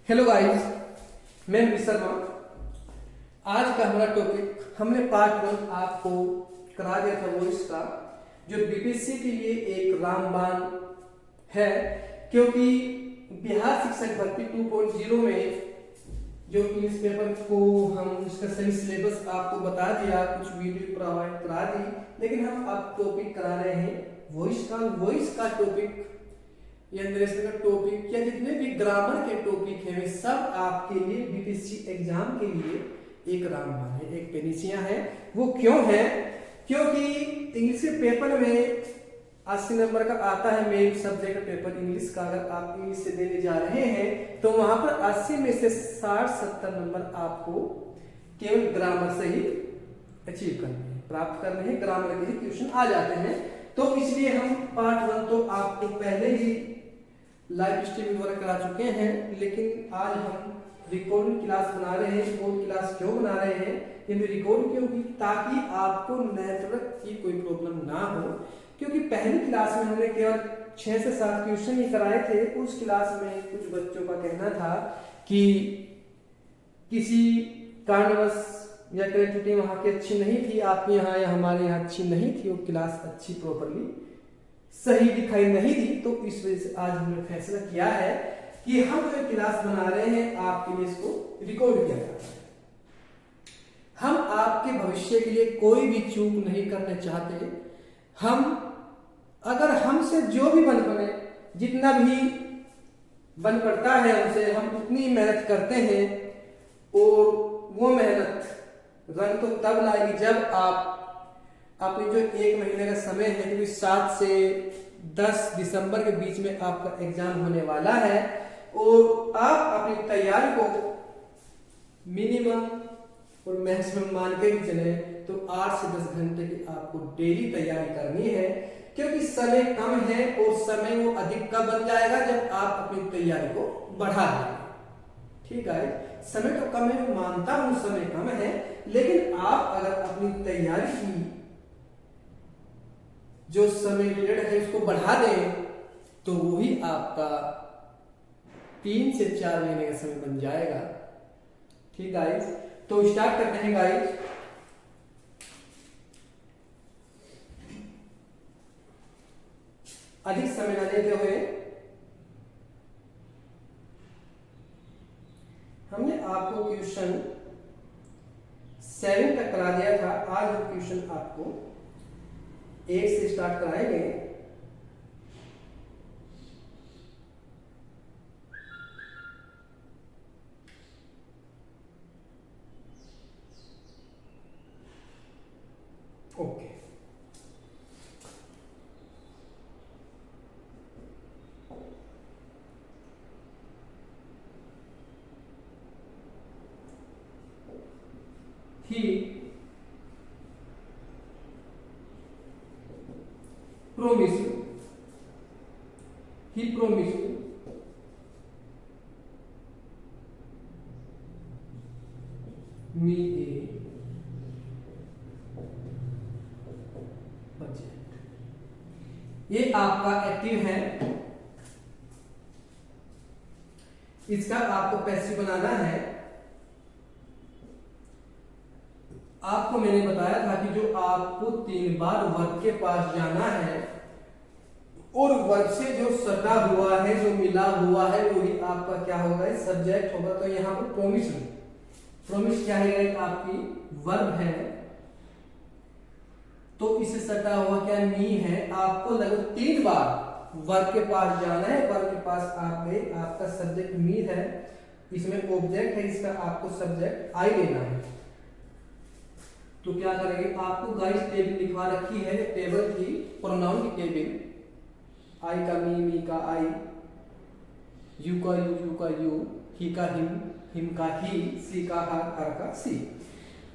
Hello guys, मैं हूं शर्मा। आज का हमारा टॉपिक हमने पार्ट 1 आपको करा दिया था वॉइस का, जो बीपीएससी के लिए एक रामबाण है, क्योंकि बिहार शिक्षक भर्ती 2.0 में जो इंग्लिश पेपर को हम इसका सही सिलेबस आपको बता दिया, कुछ वीडियो प्रोवाइड करा दी, लेकिन हम अब टॉपिक करा रहे हैं वॉइस का टॉपिक या का टॉपिक या जितने भी ग्रामर के टॉपिक हैं वे सब आपके लिए बीपीएससी एग्जाम के लिए एक रामबाण है, एक पेनिसिया है। वो क्यों है? क्योंकि इंग्लिश के पेपर में 80 नंबर का आता है मेन सब्जेक्ट पेपर इंग्लिश का। अगर आप इंग्लिश से देने जा रहे हैं तो वहां पर 80 में से 60-70 नंबर आपको केवल ग्रामर से ही अचीव करने हैं, प्राप्त करने हैं। ग्रामर के ही क्वेश्चन आ जाते हैं, तो इसलिए हम पार्ट 1 तो आपको पहले ही लाइव स्ट्रीमिंग द्वारा करा चुके हैं, लेकिन आज हम रिकॉर्डिंग क्लास बना रहे हैं। रिकॉर्ड क्लास क्यों बना रहे हैं? ये रिकॉर्ड क्यों की? ताकि आपको नेटवर्क की कोई प्रॉब्लम ना हो, क्योंकि पहली क्लास में हमने केवल 6 से 7 क्वेश्चन ही कराए थे। उस क्लास में कुछ बच्चों का कहना था कि किसी कारणवश या कनेक्टिविटी वहां की अच्छी नहीं थी, आपके यहाँ या हमारे यहाँ अच्छी नहीं थी, वो क्लास अच्छी प्रॉपरली सही दिखाई नहीं दी। तो इस वजह से आज हमने फैसला किया है कि हम जो क्लास बना रहे हैं आपके लिए इसको रिकॉर्ड किया जाता है। हम आपके भविष्य के लिए कोई भी चूक नहीं करना चाहते। हम अगर हमसे जो भी बन पड़े, जितना भी बन पड़ता है हमसे, हम उतनी मेहनत करते हैं, और वो मेहनत रंग तो तब लाएगी जब आप अपने जो 1 महीने का समय है, क्योंकि 7 से 10 दिसंबर के बीच में आपका एग्जाम होने वाला है, और आप अपनी तैयारी को मिनिमम और मैक्सिमम मान के भी चले तो 8 से 10 घंटे की आपको डेली तैयारी करनी है, क्योंकि समय कम है और समय वो अधिक कब बन जाएगा जब आप अपनी तैयारी को बढ़ा देंगे। ठीक है, समय तो कम है, मैं मानता हूं समय कम है, लेकिन आप अगर अपनी तैयारी की जो समय पीरियड है उसको बढ़ा दें तो वही आपका 3 से 4 महीने का समय बन जाएगा। ठीक गाइस, तो स्टार्ट करते हैं गाइस। अधिक समय न लेते हुए हमने आपको क्वेश्चन 7 तक करा दिया था। आज हम क्वेश्चन आपको 1 से स्टार्ट कराएंगे। Okay, he promised me a budget। ये आपका एक्टिव है, इसका आपको पैसिव बनाना है। आपको मैंने बताया था कि जो आपको 3 बार वर्ग के पास जाना है और वर्ग से जो सटा हुआ है, जो मिला हुआ है, वही आपका क्या होगा? सब्जेक्ट होगा। तो यहाँ पर प्रोमिस क्या है? एक आपकी वर्ब है, तो इससे सटा हुआ क्या? मी है। आपको लगभग 3 बार वर्ग के पास जाना है। वर्ग के पास आप गए, आपका सब्जेक्ट मी है, इसमें ऑब्जेक्ट है, इसका आपको सब्जेक्ट आई लेना है। तो क्या करेंगे? आपको गाइस टेबल लिखवा रखी है, टेबल की प्रोनाउन की टेबल। आई का मी का आई, यू का यू, ही का हिम का ही, सी का हर का सी।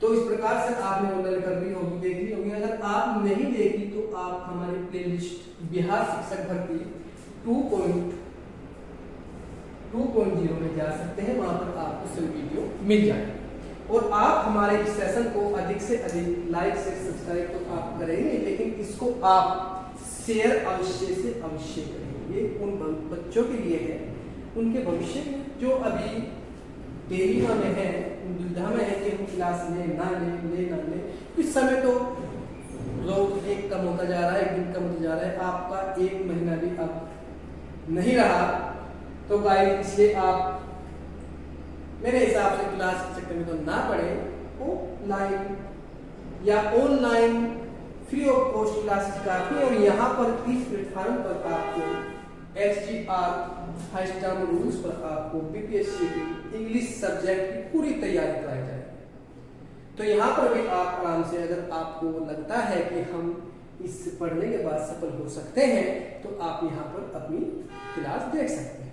तो इस प्रकार से आपने ऑनलाइन कर ली होगी, देख ली होगी। अगर आप नहीं देखी तो आप हमारी प्लेलिस्ट बिहार शिक्षक भर्ती 2.0 में जा सकते हैं, वहां पर आपको सभी वीडियो मिल जाएगी। और आप हमारे इस सेशन को अधिक से अधिक लाइक से सब्सक्राइब तो आप करेंगे, लेकिन इसको आप शेयर अवश्य से अवश्य करेंगे। ये उन बच्चों के लिए है, उनके भविष्य में जो अभी टेलीमा में है, दुविधा में है कि हम क्लास ले ना ले। इस समय तो रोज एक कम होता जा रहा है, एक दिन कम होता जा रहा है, आपका एक महीना भी अब नहीं रहा। तो गाइस इसलिए आप मेरे हिसाब से क्लास के चक्कर में तो ना पड़े, ऑफलाइन या online free of cost classes काफी। और यहाँ पर इस प्लेटफॉर्म पर आपको SGR फर्स्ट टर्म रूल्स पर आपको बीपीएससी की इंग्लिश सब्जेक्ट की पूरी तैयारी कराई जाएगी। तो यहाँ पर भी आप आराम से, अगर आपको लगता है कि हम इस पढ़ने के बाद सफल हो सकते हैं, तो आप यहाँ पर अपनी क्लास देख सकते हैं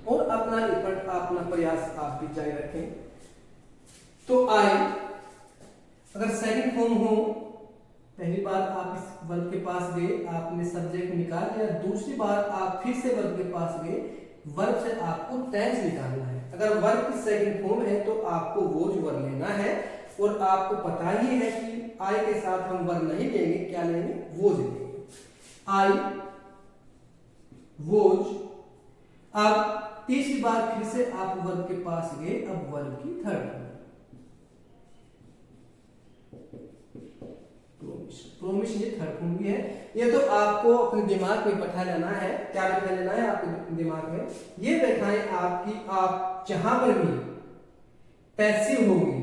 और अपना एफर्ट, अपना प्रयास आप भी जारी रखें। तो आए, अगर सेकंड फॉर्म हो, पहली बार आप इस वर्ग के पास गए, आपने सब्जेक्ट निकाल लिया, दूसरी बार आप फिर से वर्ग के पास गए, वर्ग से आपको टेंस निकालना है। अगर वर्ग की सेकंड फॉर्म है तो आपको वोज वर्ग लेना है, और आपको पता ही है कि आई के साथ हम वर्ग नहीं लेंगे, क्या लेंगे, वोज लेंगे। आई वोज। अब तीसरी बार फिर से आप वर्ग के पास गए, अब वर्ग की थर्ड प्रोमिस, ये थर्ड फॉर्म भी है। ये तो आपको अपने दिमाग में बैठा लेना है। क्या बैठा लेना है आपके दिमाग में, ये बैठाएं आपकी, आप जहां पर भी पैसिव होगी,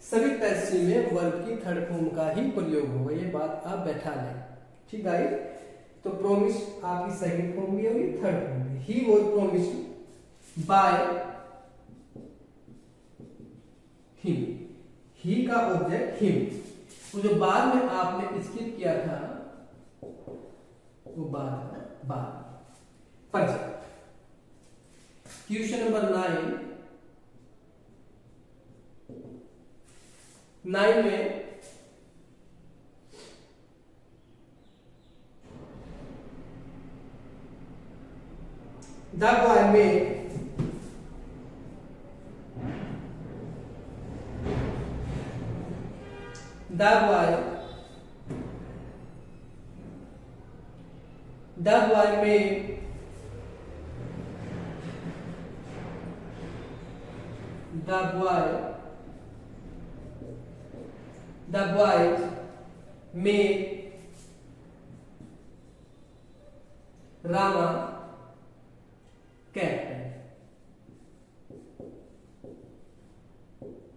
सभी पैसिव में वर्ब की थर्ड फॉर्म का ही प्रयोग होगा, ये बात आप बैठा लें। ठीक है, तो प्रोमिस आपकी सेकंड फॉर्म भी होगी, थर्ड फॉर्म भी। He was promise by him, he का ऑब्जेक्ट हिम। वो जो बाद में आपने स्किप किया था वो बाद प्रेजेंट। क्वेश्चन नंबर 9 में द बॉय में the boy made the boys made Rama captain।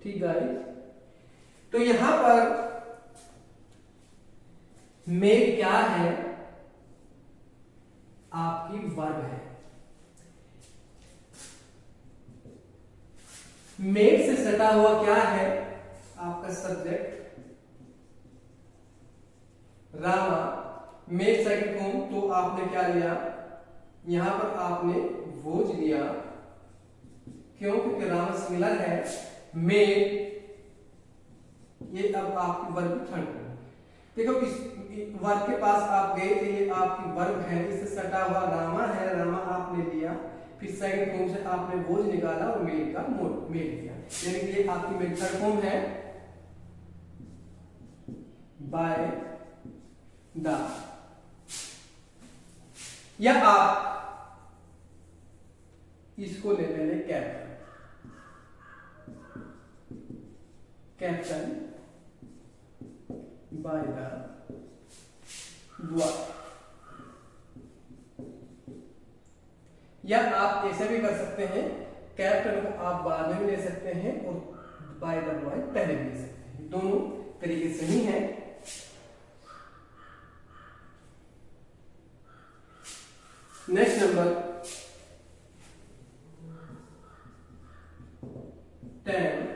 ठीक है, तो यहां पर मेड क्या है, आपकी वर्ब है। मेड से सटा हुआ क्या है, आपका subject Rama. Made second form, तो आपने क्या लिया, यहां पर आपने वोज लिया, क्यों, क्योंकि रामा सिमिलर है। मेड, ये अब आपकी वर्ब थर्ड फॉर्म। देखो इस वर्ग के पास आप गए थे, ये आपकी वर्ग है, इससे सटा हुआ रामा है, रामा आपने लिया, फिर सेकंड फॉर्म से आपने वोज निकाला और मेड का मेड दिया, यानी कि ये आपकी मेड थर्ड फॉर्म है, बाय द। या आप इसको ले लेंगे कैप्टन बाय द बॉय। या आप ऐसे भी कर सकते हैं, कैप्टन को आप बाद में भी ले सकते हैं और बाय द बॉय पहले भी ले सकते हैं, दोनों तरीके से ही है। Next number 10।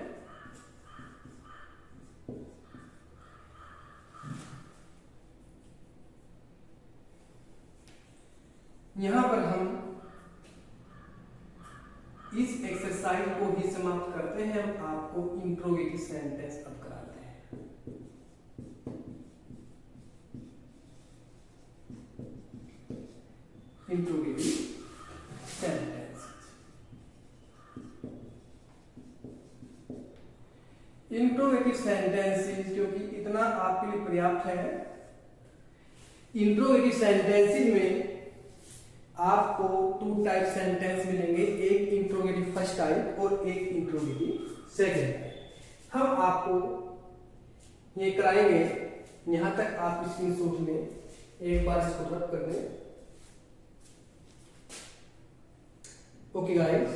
यहां पर हम इस एक्सरसाइज को ही समाप्त करते हैं, हम आपको इंट्रोगेटिव सेंटेंस अब कराते हैं। इंट्रोगेटिव सेंटेंस, इंट्रोगेटिव सेंटेंसेस जो कि इतना आपके लिए पर्याप्त है। इंट्रोगेटिव सेंटेंसेस में आपको 2 टाइप सेंटेंस मिलेंगे, एक इंट्रोगेटिव टाइप और एक इंट्रोगेटिव सेकंड टाइप। हम आपको ये कराएंगे, यहां तक आप स्क्रीनशॉट में एक बार इसको रब कर दें। ओके गाइस,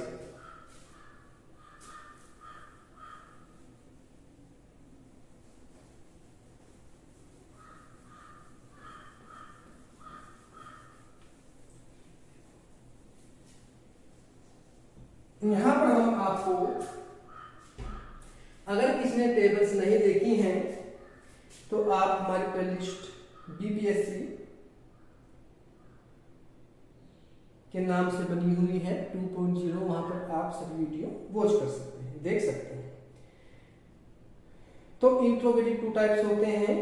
यहां पर हम आपको, अगर किसी ने टेबल्स नहीं देखी हैं तो आप हमारी प्लेलिस्ट बीपीएससी के नाम से बनी हुई है 2.0, वहां पर आप सभी वीडियो वॉच कर सकते हैं, देख सकते हैं। तो इंट्रोगेटिव टू टाइप्स होते हैं,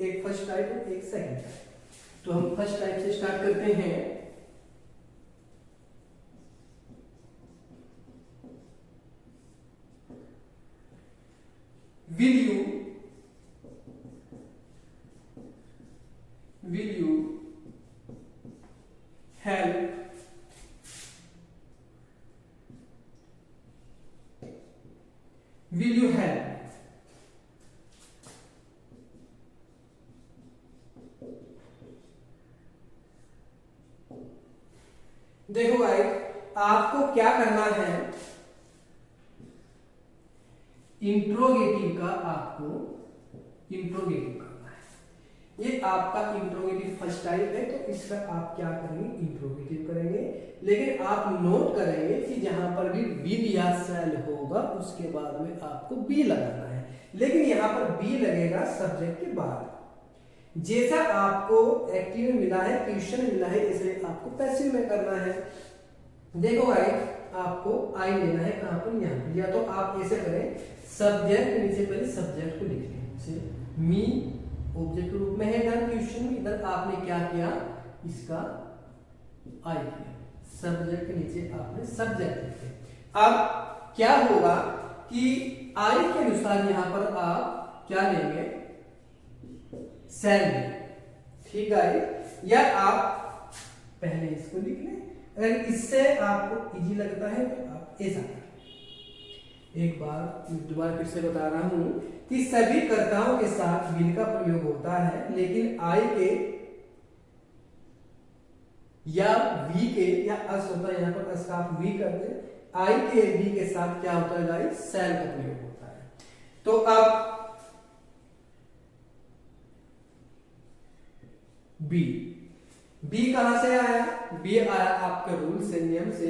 एक फर्स्ट टाइप और एक सेकंड टाइप। तो हम फर्स्ट टाइप से स्टार्ट करते हैं। Will you help देखो भाई, आपको क्या करना है, इंट्रोगेटिव का आपको इंट्रोगेटिव करना है। ये आपका इंट्रोगेटिव फर्स्ट टाइप है, तो इसका आप क्या करेंगे, इंट्रोगेटिव करेंगे। लेकिन आप नोट करेंगे कि जहां पर भी विल या शैल होगा उसके बाद में आपको बी लगाना है, लेकिन यहां पर बी लगेगा सब्जेक्ट के बाद। जैसा आपको एक्टिव में मिला है, क्वेश्चन में मिला है, इसे आपको पैसिव में करना है। देखो भाई, आपको आई लेना है कहां पर, यहां पर। या तो आप ऐसे करें, सब्जेक्ट के नीचे पहले सब्जेक्ट को लिख लें, मी ऑब्जेक्ट के रूप में है डन क्वेश्चन में। इधर आपने क्या किया, इसका आई किया, सब्जेक्ट के नीचे आपने सब्जेक्ट लिखे। अब क्या होगा कि आई के अनुसार यहां पर आप क्या लेंगे, सेल, ठीक है। या आप पहले इसको लिख लें, अगर इससे आपको इजी लगता है तो आप ऐसा करें। एक बार दोबारा फिर से बता रहा हूं कि सभी कर्ताओं के साथ विल का प्रयोग होता है, लेकिन आई के या वी के या अस होता है, यहां पर अस का आप वी कर दे, आई के वी के साथ क्या होता है गाइस, सेल का प्रयोग होता है। तो अब बी, बी कहां से आया, बी आया आपके रूल से, नियम से,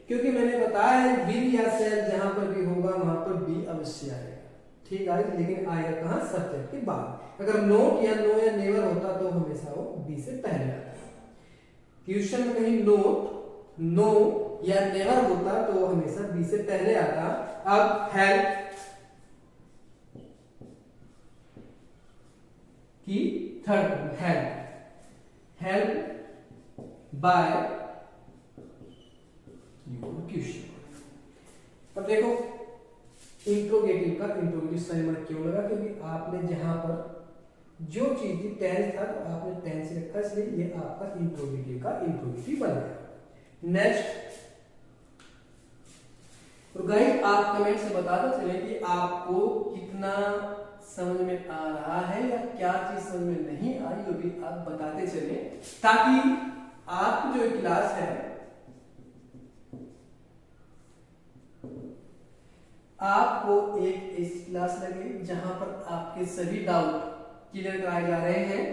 क्योंकि मैंने बताया है विल या सेल जहां पर भी होगा वहां पर बी अवश्य आएगा, ठीक है। लेकिन आएगा कहां, सब्जेक्ट के बाद। अगर नोट या नो या नेवर होता तो हमेशा वो बी से पहले आता। क्वेश्चन में कहीं नोट, नो या नेवर होता तो हमेशा बी से पहले आता। अब हेल्प की third, help by your question. अब देखो, इंट्रोगेटिव का इंट्रोगेटिव सही क्यों लगा, क्योंकि आपने जहां पर जो चीज टेंस था तो आपने टेंस रखा, इसलिए ये आपका इंट्रोगेटिव का इंट्रोगेटिव बन गया। नेक्स्ट, तो गाइस आप कमेंट से बताते चले कि आपको कितना समझ में आ रहा है या क्या चीज समझ में नहीं आई, वो भी आप बताते चले, ताकि आपकी जो क्लास है आपको एक ऐसी क्लास लगे जहां पर आपके सभी डाउट क्लियर कराए जा रहे हैं।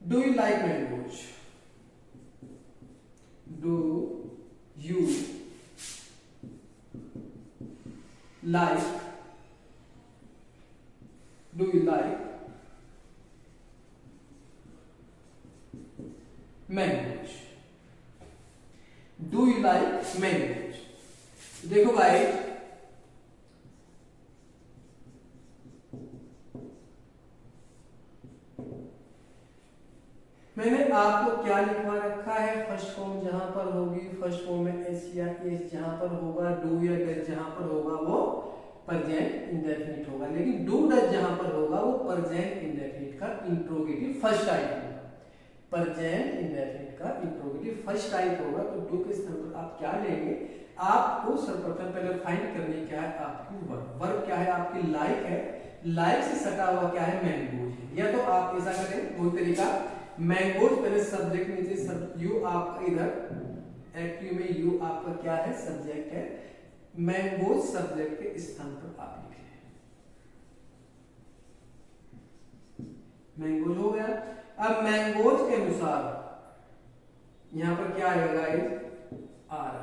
Do you like mangoes, do you like, do you like mangoes, do you like mangoes. देखो भाई, मैंने आपको क्या लिखवा रखा है, फर्स्ट फॉर्म जहां पर होगी, फर्स्ट फॉर्म में एस या एस जहां पर होगा, डू या डज जहां पर होगा वो प्रेजेंट इंडेफिनिट होगा, लेकिन डू डज जहां पर होगा वो प्रेजेंट इंडेफिनिट का इंट्रोगेटिव फर्स्ट टाइप होगा। प्रेजेंट इंडेफिनिट का इंट्रोगेटिव फर्स्ट टाइप होगा, तो डू के स्थान पर आप क्या लेंगे, आपको सर्वप्रथम पहले फाइंड करनी क्या है आपकी वर्ब। वर्ब क्या है आपकी लाइक है, लाइक से सटा हुआ क्या है मैंगोज है। या तो आप ऐसा करें दो तरीका, मैंगोज पहले सब्जेक्ट नीचे सब यू आपका इधर एक्टिव में यू आपका क्या है सब्जेक्ट है, मैंगोज सब्जेक्ट के स्थान पर आप लिखें मैंगोज हो गया। अब मैंगोज के अनुसार यहां पर क्या आएगा गाइस आ रहा है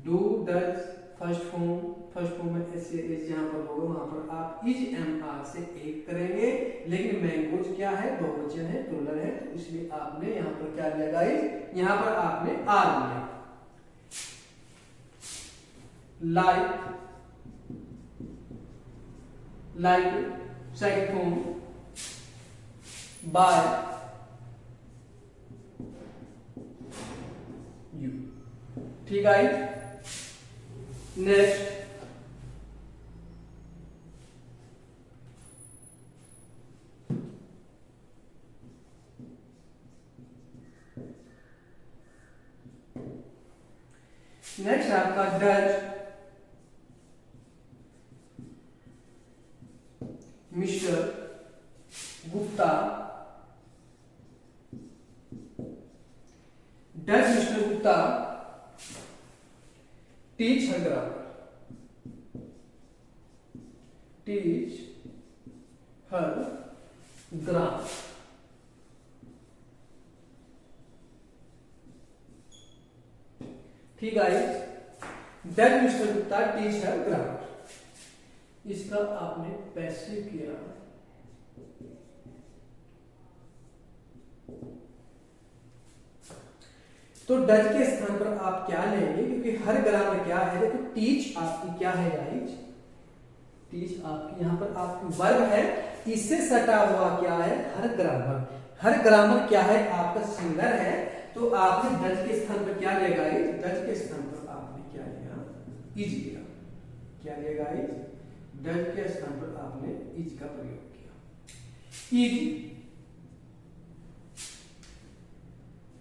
डू डज फर्स्ट फॉर्म में ऐसे इस जहां पर होगा वहां पर आप इज एम आर से एक करेंगे, लेकिन मैंगोज क्या है बहुवचन है प्लूरल है, तो इसलिए आपने यहां पर क्या लिया गाइस, यहां पर आपने आर लिया। Like second form by you, ठीक है। नेक्स्ट आपका does mister Gupta, does mister Gupta teach her grammar, teach her grammar, ठीक है। Does mister Gupta teach her grammar, इसका आपने पैसिव किया, तो डज के स्थान पर आप क्या लेंगे, क्योंकि हर ग्रामर क्या है, तो टीच आपकी क्या है गाइस, टीच आपकी यहां पर आपकी वर्ब है, इससे सटा हुआ क्या है हर ग्रामर। हर ग्रामर क्या है आपका सिंगुलर है, तो आपने डज के स्थान पर क्या लिया गाइस, डज के स्थान पर आपने क्या लिया इज लिया, क्या लिया गाइस, डज के स्थान पर आपने इज का प्रयोग किया।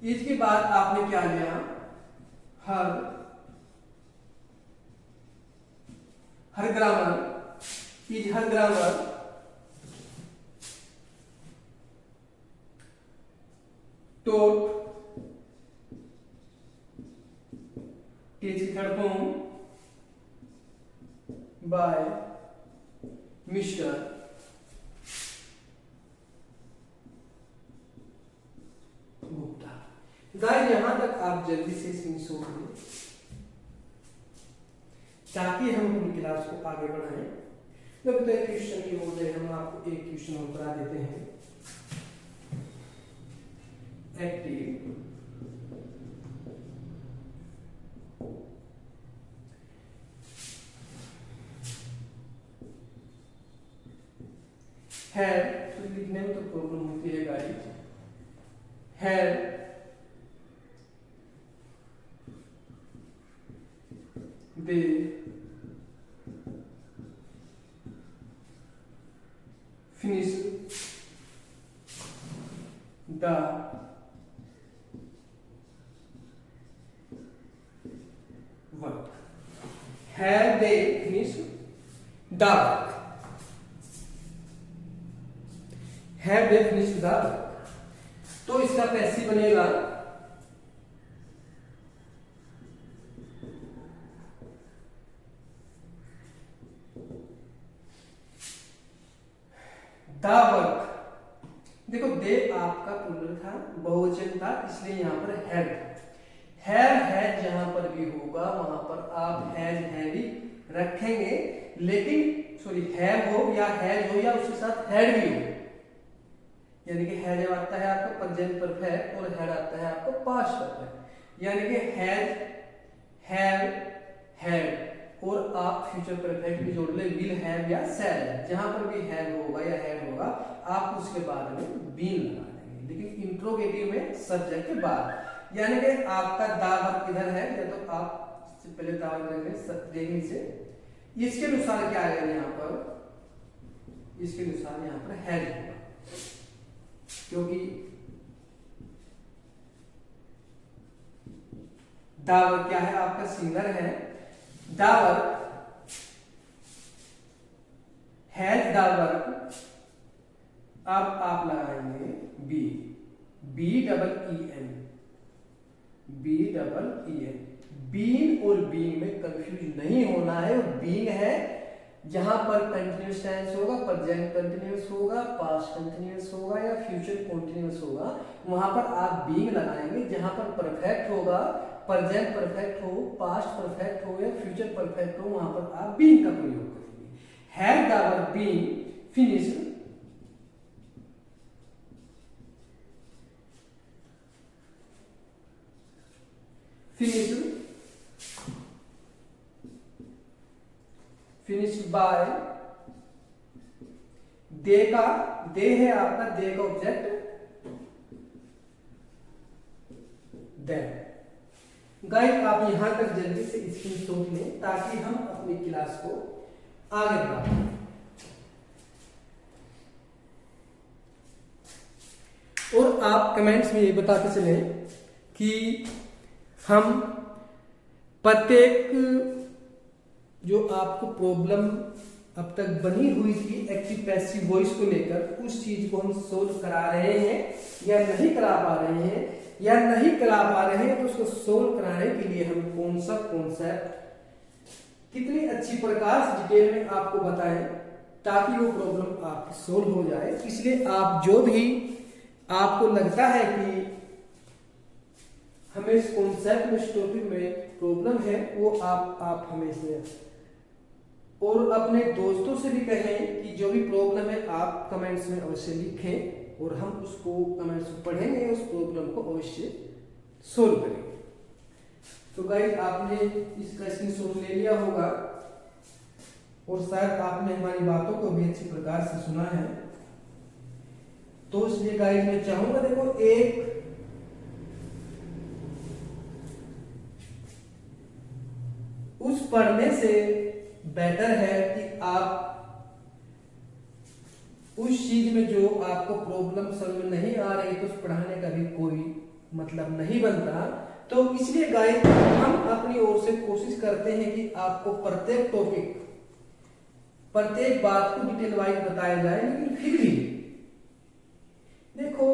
इज के बाद आपने क्या लिया her grammar, is her grammar taught teach third form by mister Gupta. Guys यहां तक आप जल्दी से इसमें सोच लें ताकि हम अपनी क्लास को आगे बढ़ाएं। तो क्वेश्चन के बोलते हम आपको एक क्वेश्चन और करा देते हैं। एक्टिव है, तो लिखने में तो प्रॉब्लम होती है गाइस, है they finish the work, have they finished the work, have they finished the work, तो इसका पैसिव बनेगा द वर्क। देखो दे आपका प्लूरल था बहुवचन था, इसलिए यहां पर हैव था। हैव जहां पर भी होगा वहां पर आप हैज हैवी रखेंगे, लेकिन सॉरी हैव हो या हैज हो या उसके साथ हैड भी हो, यानी कि हैज आता है आपका प्रेजेंट परफेक्ट और हैड आता है आपका पास्ट परफेक्ट, यानी कि हैज हैव हैड और आप फ्यूचर परफेक्ट भी जोड़ ले विल हैव या शैल, जहां पर भी हैव होगा या हैड होगा आप उसके बाद में बीन लगा देंगे, लेकिन इंट्रोगेटिव में सब्जेक्ट के बाद, यानी कि आपका दा वर्ब किधर है, या तो आप पहले दा वर्ब देखेंगे से इसके अनुसार क्या आएगा यहाँ पर, इसके अनुसार यहाँ पर हैज होगा, क्योंकि डावर क्या है आपका सिंगलर है, डावर हैज द वर्क, अब आप लगाएंगे B, B double E N, B double E N. Being और बीइंग में कंफ्यूज नहीं होना है। बीइंग है जहां पर कंटिन्यूअस टेंस होगा, प्रेजेंट कंटिन्यूअस होगा, पास्ट कंटिन्यूअस होगा या फ्यूचर कंटिन्यूअस होगा, वहां पर आप बीइंग लगाएंगे। जहां पर परफेक्ट होगा, प्रेजेंट परफेक्ट हो, पास्ट परफेक्ट हो या फ्यूचर परफेक्ट हो, वहां पर आप बीइंग का प्रयोग करेंगे। Had the work been finished, finished by, they का, दे है आपका, दे का ऑब्जेक्ट देन। गाइस आप यहां तक जल्दी से स्क्रीनशॉट लें ताकि हम अपनी क्लास को आगे बढ़ाएं। और आप कमेंट्स में ये बताते चले कि हम प्रत्येक जो आपको प्रॉब्लम अब तक बनी हुई थी एक्टिव पैसिव वॉइस को लेकर, उस चीज को हम सोल्व करा रहे हैं या नहीं करा पा रहे हैं, या नहीं करा पा रहे हैं तो उसको सोल्व कराने के लिए हम कौन सा कॉन्सेप्ट कितनी अच्छी प्रकार से डिटेल में आपको बताएं ताकि वो प्रॉब्लम आपकी सोल्व हो जाए। इसलिए आप जो भी आपको लगता है कि हमें इस कॉन्सेप्ट में, इस टॉपिक में प्रॉब्लम है, वो आप हमें इसमें और अपने दोस्तों से भी कहें कि जो भी प्रॉब्लम है आप कमेंट्स में अवश्य लिखें और हम उसको कमेंट्स में पढ़ेंगे, उस प्रॉब्लम को अवश्य सोल्व करेंगे। तो गाइस आपने इसका स्क्रीनशॉट ले लिया होगा और शायद आपने हमारी बातों को भी अच्छी प्रकार से सुना है। तो इसलिए गाइस मैं चाहूंगा, देखो एक उस पढ़ने से बेटर है कि आप उस चीज में जो आपको प्रॉब्लम समझ में नहीं आ रही तो उस पढ़ाने का भी कोई मतलब नहीं बनता। तो इसलिए गाइस हम अपनी ओर से कोशिश करते हैं कि आपको प्रत्येक टॉपिक, प्रत्येक बात को डिटेल वाइज बताया जाए, लेकिन फिर भी देखो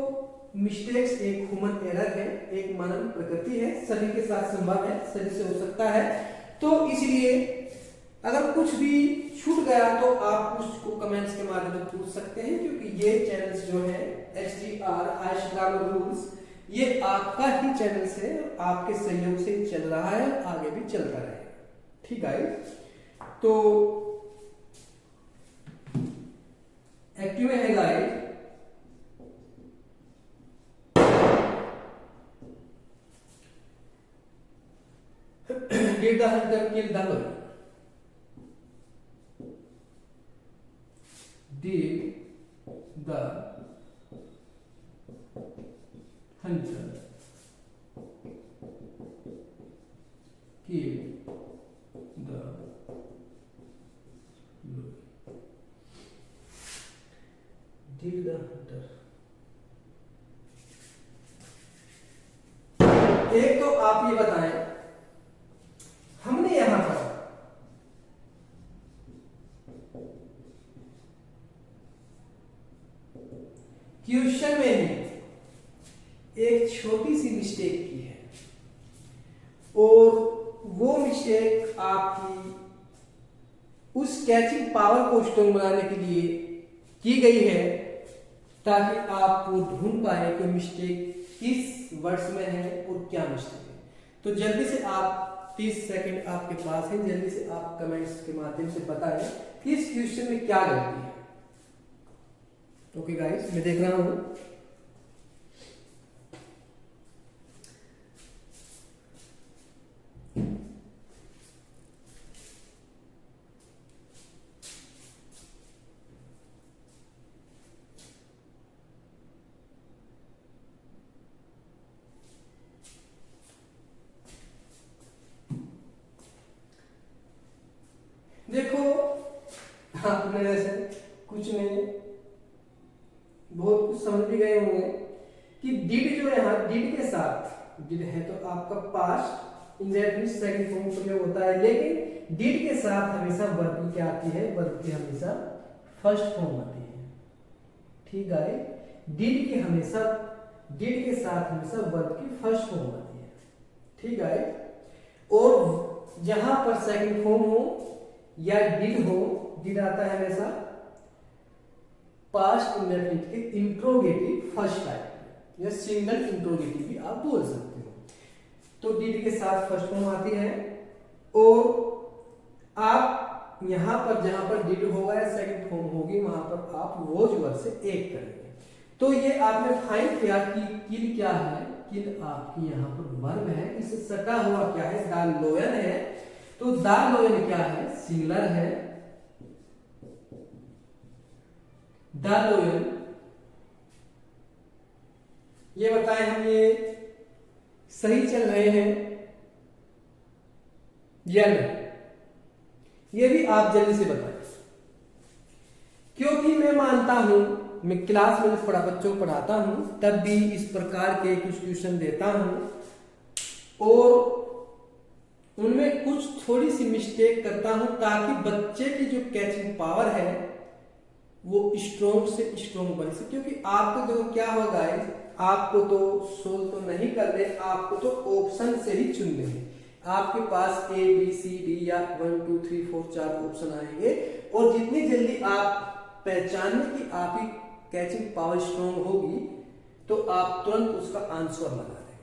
मिस्टेक्स एक ह्यूमन एरर है, एक मानव प्रकृति है, सभी के साथ संभव है, सभी से हो सकता है। तो इसलिए अगर कुछ भी छूट गया तो आप उसको कमेंट्स के माध्यम से पूछ सकते हैं, क्योंकि ये चैनल्स जो है HTR आयुष ग्रामर रूल्स, ये आपका ही चैनल्स है, आपके सहयोग से चल रहा है, आगे भी चलता रहेगा। ठीक है, तो एक्टिव में है guys did the hunter kill the lion? Did the hunter kill the lion? Did the hunter, एक तो आप ये बताएं, हमने यहां पर क्वेश्चन में ही एक छोटी सी मिस्टेक की है और वो मिस्टेक आपकी उस कैचिंग पावर को स्ट्रॉन्ग बनाने के लिए की गई है, ताकि आपको ढूंढ पाए कि मिस्टेक किस वर्ड्स में है और क्या मिस्टेक है। तो जल्दी से आप 30 सेकंड आपके पास है, जल्दी से आप कमेंट्स के माध्यम से बताएं कि इस क्वेश्चन में क्या गलती है। ओके गाइस, मैं देख रहा हूं। देखो आपने जैसे कुछ नहीं बहुत कुछ समझ भी गए होंगे कि डिड जो है, यहाँ डिड के साथ, डिड है तो आपका पास्ट इंडेफिनिट सेकंड फॉर्म प्रयोग होता है, लेकिन डिड के साथ हमेशा वर्ब की क्या आती है, वर्ब की हमेशा फर्स्ट फॉर्म आती है। ठीक है, डिड के साथ हमेशा वर्ब की फर्स्ट फॉर्म आती है। ठीक है, और जहां पर सेकंड फॉर्म हो या डिड हो, डिड आता है हमेशा पास्ट इंडेफिनिट के इंट्रोगेटिव फर्स्ट टाइप या सिंगल इंट्रोगेटिव भी आप बोल सकते हो। तो डिड के साथ फर्स्ट फॉर्म आती है, और आप यहां पर जहां पर डिड होगा या सेकंड फॉर्म होगी वहां पर आप वॉज वर्ब से एक करेंगे। तो ये आपने फाइंड किया कि किल क्या है, किल आपकी यहाँ पर वर्ब है, इससे सटा हुआ क्या है, द लोयन है। तो द लोयन क्या है, सिंगुलर है। द लोयन, ये बताएं हम ये सही चल रहे हैं या नहीं, ये भी आप जल्दी से बताएं, क्योंकि मैं मानता हूं, मैं क्लास में बच्चों को पढ़ाता हूं तब भी इस प्रकार के कुछ ट्यूशन देता हूं और उनमें कुछ थोड़ी सी मिस्टेक करता हूं ताकि बच्चे की जो कैचिंग पावर है वो स्ट्रोंग से स्ट्रोंग बने से। क्योंकि आपको देखो क्या होगा गाइस, आपको तो सोल्व तो नहीं करने, आपको तो ऑप्शन से ही चुनने हैं। आपके पास ए बी सी डी या 1 2 3 4 4 ऑप्शन आएंगे, और जितनी जल्दी आप पहचानने की आपकी कैचिंग पावर स्ट्रोंग होगी तो आप तुरंत उसका आंसर लगा देंगे।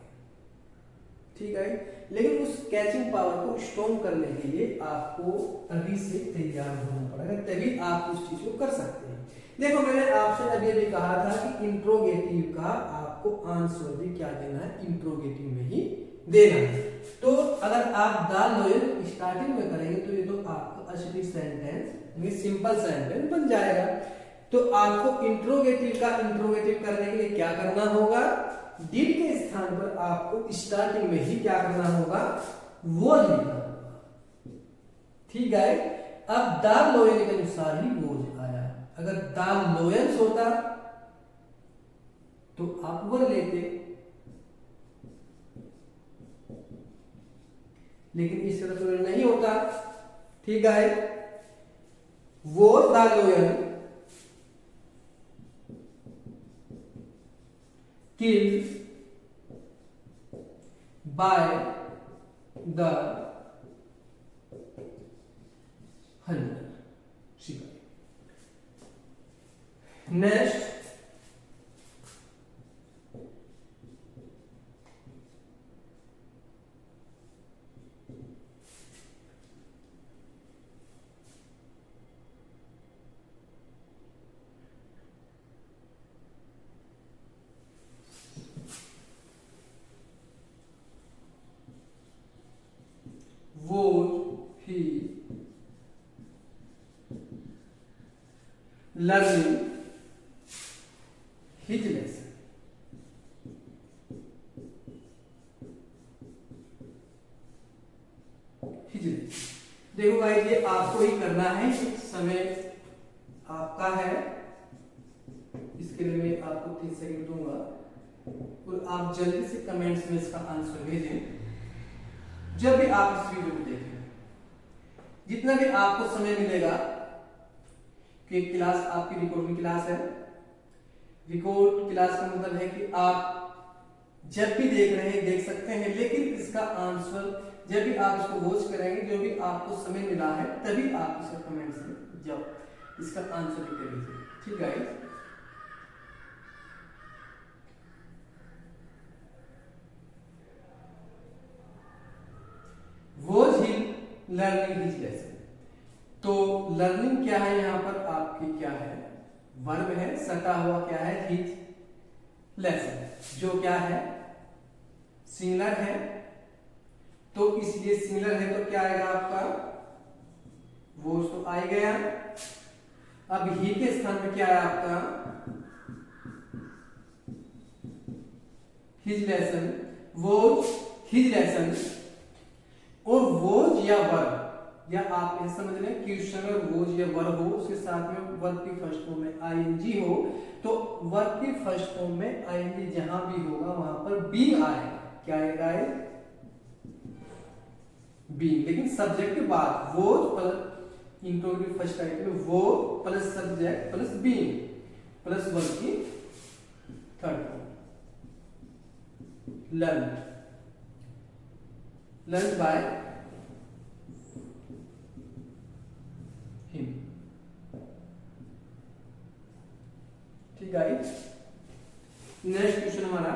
ठीक है, लेकिन उस कैचिंग पावर को स्ट्रोंग करने के लिए आपको अभी से तैयार होना पड़ेगा, तभी आप उस चीज को कर सकते हैं। देखो मैंने आपसे अभी अभी कहा था कि इंट्रोगेटिव का आपको आंसर भी क्या देना है, इंट्रोगेटिव में ही देना है। तो अगर आप द लोयन स्टार्टिंग में करेंगे तो ये तो आपका असली सेंटेंस, सिंपल सेंटेंस बन जाएगा। तो आपको इंट्रोगेटिव का इंट्रोगेटिव करने के लिए क्या करना होगा, डिड के स्थान पर आपको स्टार्टिंग में ही क्या करना होगा, वो लिखना होगा। ठीक है, अब द लोयन के अनुसार ही वोज आया। अगर द लोयंस होता तो आप वर लेते, लेकिन इस तरह तो नहीं होता। ठीक है, वो the लोयन killed by the hunter. Next, would he learning his lesson? देखो भाई ये आपको ही करना है, समय आपका है, इसके लिए मैं आपको 30 सेकंड दूंगा और आप जल्दी से कमेंट्स में इसका आंसर भेजें जब भी आप इस वीडियो को देखें। जितना भी आपको समय मिलेगा, कि क्लास आपकी रिकॉर्डिंग क्लास है, रिकॉर्ड क्लास का मतलब है कि आप जब भी देख रहे हैं देख सकते हैं, लेकिन इसका आंसर जब भी आप इसको वॉच करेंगे, जो भी आपको समय मिला है तभी आप इसका कमेंट्स में जब इसका आंसर लिख के भेजिए। ठीक है, was he learning his lesson. तो लर्निंग क्या है, यहां पर आपकी क्या है, वर्ब है, सटा हुआ क्या है, हिज लेसन, जो क्या है, सिंगुलर है। तो इसलिए सिंगुलर है तो क्या आएगा आपका, वो तो आ ही गया। अब ही के स्थान पे क्या है आपका, हिज लेसन, वो हिज लेसन। और वोज या वर्ब, या आप ये समझ लें क्वेश्चन में वोज या वर्ब हो, उसके साथ में वर्ब की फर्स्ट फॉर्म में आईएनजी हो, तो वर्ब की फर्स्ट फॉर्म में आईएनजी जहां भी होगा वहां पर बीइंग आएगा। क्या आएगा, बीइंग, लेकिन सब्जेक्ट के बाद वो इंट्रोगेटिव फर्स्ट टाइप में वो plus subject plus being plus one की third form. Learn by him. ठीक है, नेक्स्ट क्वेश्चन हमारा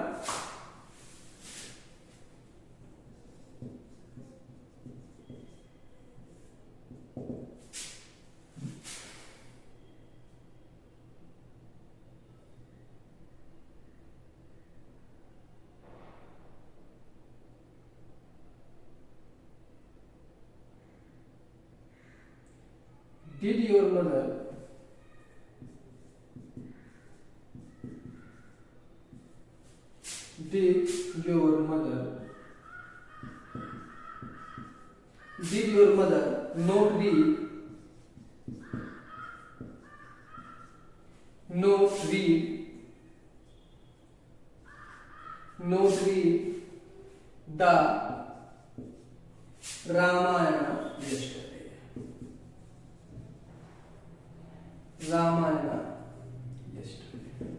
Did your mother not read the Ramayana yesterday? Ramayana yesterday.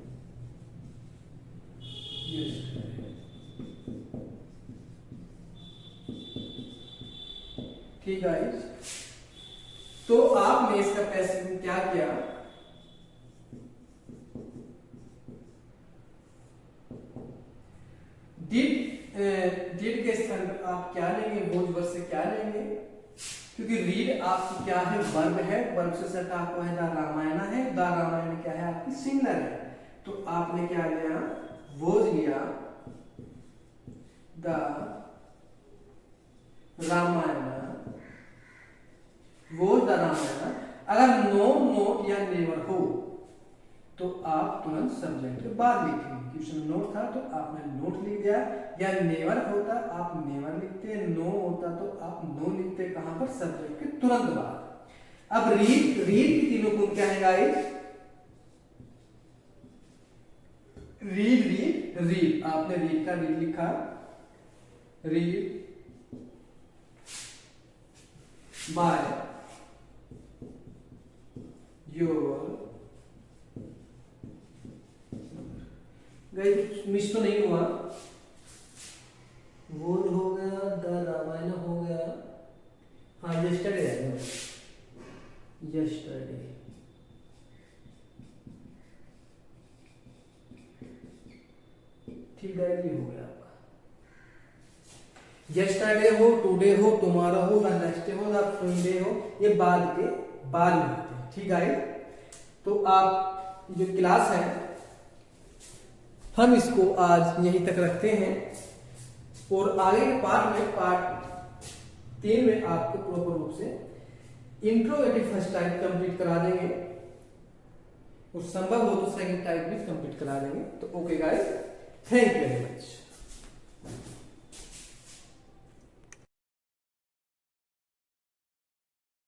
ठीक है, तो आपने इसका पैसिव में क्या किया, डिड के स्थान पर आप क्या लेंगे, वोज वर्ड से क्या लेंगे, क्योंकि रीड आपकी क्या है, वर्ब है, वर्ब से सटा आपको है द रामायण है, द रामायण क्या है आपकी सिंगुलर है, तो आपने क्या लिया, वोज लिया, the Ramayana, was the Ramayana. अगर नो, नोट या नेवर हो तो आप तुरंत सब्जेक्ट के बाद लिखेंगे। क्वेश्चन नोट था तो आपने नोट लिख दिया, या नेवर होता आप नेवर लिखते, नो होता तो आप नो लिखते, कहां पर, सब्जेक्ट के तुरंत बाद। अब रीड की तीनों गुण क्या है गाइस, रीड आपने रीड का रीड लिखा, read by your, guys miss तो नहीं हुआ, वो हो गया, द रामायण हो गया, हाँ यस्टरडे है, यस्टरडे, ठीक है, ये हो गया आपका। यस्टरडे हो, टुडे हो, टुमारो हो, द नेक्स्ट डे हो, द फ्राइडे हो, ये बाद के बाद में होते हैं। ठीक है, तो आप जो क्लास है हम इसको आज यहीं तक रखते हैं, और आगे के पार्ट 3 में आपको प्रॉपर रूप से इंट्रोगेटिव फर्स्ट टाइप कंप्लीट करा देंगे, और संभव हो तो सेकंड टाइप भी कंप्लीट करा देंगे। तो okay guys, thank you very much.